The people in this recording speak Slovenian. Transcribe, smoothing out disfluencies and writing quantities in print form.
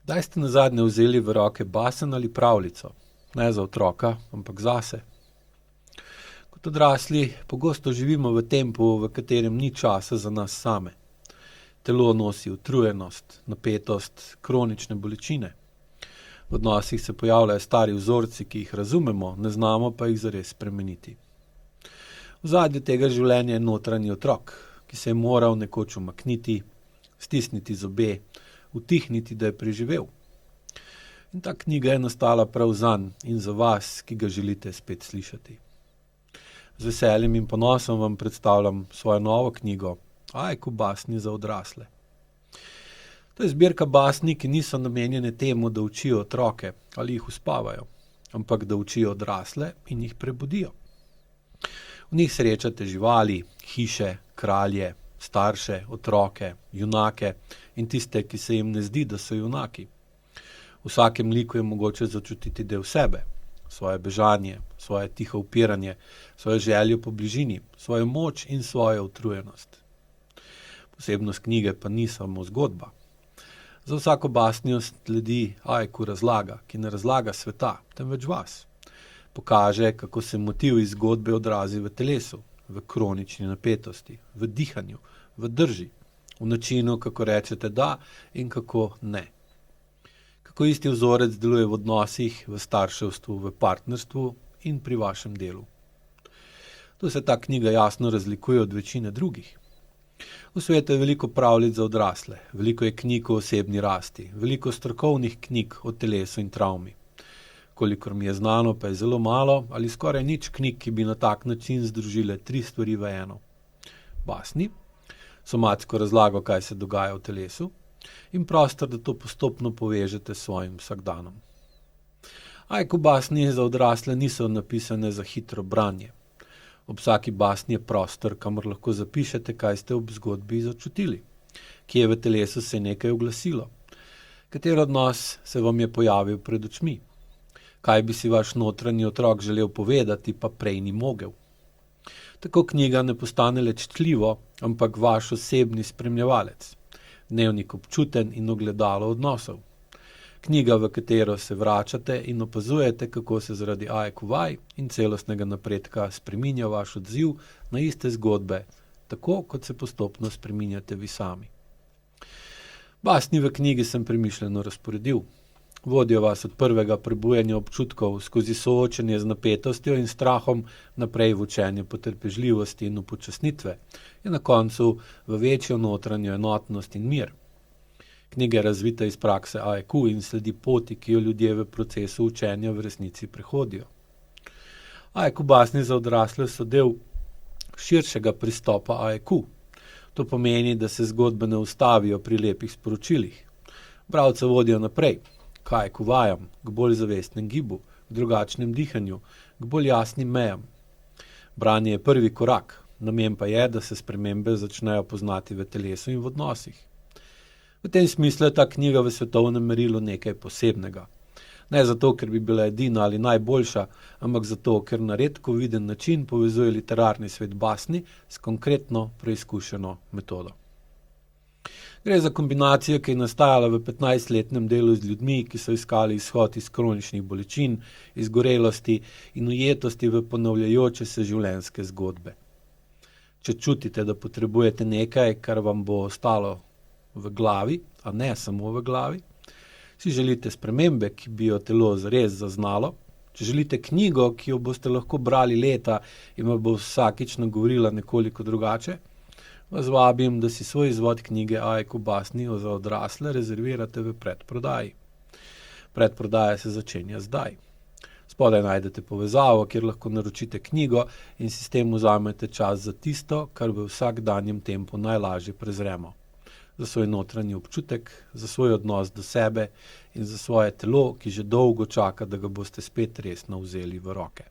Kdaj ste nazadnje vzeli v roke basen ali pravljico? Ne za otroka, ampak zase. Kot odrasli pogosto živimo v tempu, v katerem ni časa za nas same. Telo nosi utrujenost, napetost, kronične bolečine. V odnosih se pojavljajo stari vzorci, ki jih razumemo, ne znamo pa jih zares spremeniti. V ozadju tega življenja je notranji otrok, ki se je moral nekoč umakniti, stisniti zobe, utihniti, da je preživel. In ta knjiga je nastala prav zanj in za vas, ki ga želite spet slišati. Z veseljem in ponosom vam predstavljam svojo novo knjigo Ajku basni za odrasle. To je zbirka basni, ki niso namenjene temu, da učijo otroke ali jih uspavajo, ampak da učijo odrasle in jih prebudijo. V njih srečate živali, hiše, kralje, starše, otroke, junake in tiste, ki se jim ne zdi, da so junaki. V vsakem liku je mogoče začutiti del sebe, svoje bežanje, svoje tiho upiranje, svojo željo po bližini, svojo moč in svojo utrujenost. Posebnost knjige pa ni samo zgodba. Za vsako basnijo sledi ajku razlaga, ki ne razlaga sveta, temveč vas. Pokaže, kako se motiv iz zgodbe odrazi v telesu, v kronični napetosti, v dihanju, v drži, v načinu, kako rečete da in kako ne. Kako isti vzorec deluje v odnosih, v starševstvu, v partnerstvu in pri vašem delu. Tu se ta knjiga jasno razlikuje od večine drugih. V svetu je veliko pravljic za odrasle, veliko je knjig o osebni rasti, veliko strokovnih knjig o telesu in travmi. Kolikor mi je znano, pa je zelo malo ali skoraj nič knjig, ki bi na tak način združile 3 stvari v eno. Basni, somatsko razlago, kaj se dogaja v telesu, in prostor, da to postopno povežete s svojim vsakdanom. Ajku basni za odrasle niso napisane za hitro branje. Ob vsaki basni je prostor, kamor lahko zapišete, kaj ste ob zgodbi začutili, kje v telesu se je nekaj oglasilo, kateri odnos se vam je pojavil pred očmi, kaj bi si vaš notranji otrok želel povedati, pa prej ni mogel. Tako knjiga ne postane le čtljivo, ampak vaš osebni spremljevalec, dnevnik občuten in ogledalo odnosov. Knjiga, v katero se vračate in opazujete, kako se zaradi ajku vaj in celostnega napredka spreminja vaš odziv na iste zgodbe, tako kot se postopno spreminjate vi sami. Basni v knjigi sem premišljeno razporedil. Vodijo vas od prvega prebujanja občutkov skozi soočenje z napetostjo in strahom naprej v učenje potrpežljivosti in upočasnitve in na koncu v večjo notranjo enotnost in mir. Knjiga je razvita iz prakse ajku in sledi poti, ki jo ljudje v procesu učenja v resnici prehodijo. Ajku basni za odrasle so del širšega pristopa ajku. To pomeni, da se zgodbe ne ustavijo pri lepih sporočilih. Bralca vodijo naprej, k ajku vajam, k bolj zavestnem gibu, k drugačnem dihanju, k bolj jasnim mejam. Branje je prvi korak, namen pa je, da se spremembe začnejo poznati v telesu in v odnosih. V tem smislu je ta knjiga v svetovnem merilu nekaj posebnega. Ne zato, ker bi bila edina ali najboljša, ampak zato, ker na redko viden način povezuje literarni svet basni s konkretno preizkušeno metodo. Gre za kombinacijo, ki je nastajala v 15-letnem delu z ljudmi, ki so iskali izhod iz kroničnih bolečin, izgorelosti in ujetosti v ponavljajoče se življenjske zgodbe. Če čutite, da potrebujete nekaj, kar vam bo ostalo v glavi, a ne samo v glavi, si želite spremembe, ki bi jo telo zares zaznalo, če želite knjigo, ki jo boste lahko brali leta in vam bo vsakič nagovorila nekoliko drugače, vas vabim, da si svoj izvod knjige Ajku basni za odrasle rezervirate v predprodaji. Predprodaja se začenja zdaj. Spodaj najdete povezavo, kjer lahko naročite knjigo in si s tem vzamete čas za tisto, kar v vsakdanjem tempu najlažje prezremo. Za svoj notranji občutek, za svoj odnos do sebe in za svoje telo, ki že dolgo čaka, da ga boste spet resno vzeli v roke.